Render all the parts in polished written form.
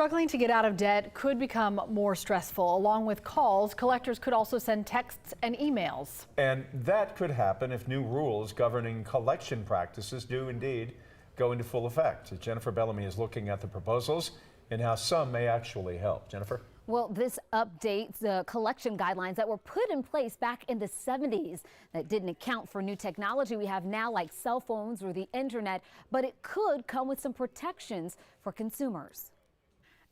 Struggling to get out of debt could become more stressful. Along with calls, collectors could also send texts and emails. And that could happen if new rules governing collection practices do indeed go into full effect. Jennifer Bellamy is looking at the proposals and how some may actually help. Jennifer? Well, this updates the collection guidelines that were put in place back in the 70s that didn't account for new technology we have now, like cell phones or the internet, but it could come with some protections for consumers.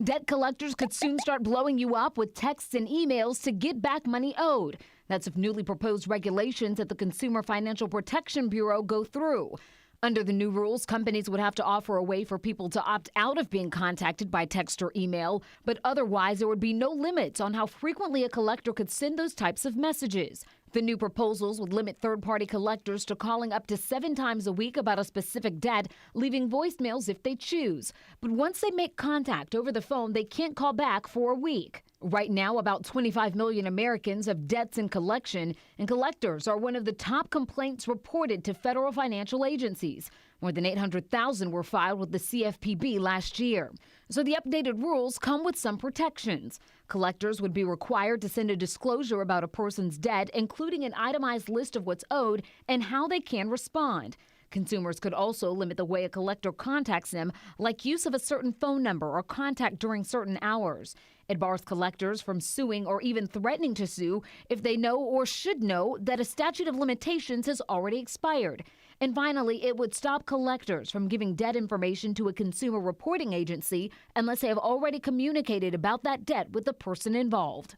Debt collectors could soon start blowing you up with texts and emails to get back money owed. That's if newly proposed regulations at the Consumer Financial Protection Bureau go through. Under the new rules, companies would have to offer a way for people to opt out of being contacted by text or email, but otherwise there would be no limits on how frequently a collector could send those types of messages. The new proposals would limit third-party collectors to calling up to 7 times a week about a specific debt, leaving voicemails if they choose. But once they make contact over the phone, they can't call back for a week. Right now, about 25 million Americans have debts in collection, and collectors are one of the top complaints reported to federal financial agencies. More than 800,000 were filed with the CFPB last year. So the updated rules come with some protections. Collectors would be required to send a disclosure about a person's debt, including an itemized list of what's owed and how they can respond. Consumers could also limit the way a collector contacts them, like use of a certain phone number or contact during certain hours. It bars collectors from suing or even threatening to sue if they know or should know that a statute of limitations has already expired. And finally, it would stop collectors from giving debt information to a consumer reporting agency unless they have already communicated about that debt with the person involved.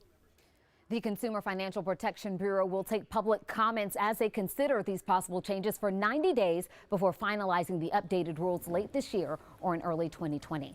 The Consumer Financial Protection Bureau will take public comments as they consider these possible changes for 90 days before finalizing the updated rules late this year or in early 2020.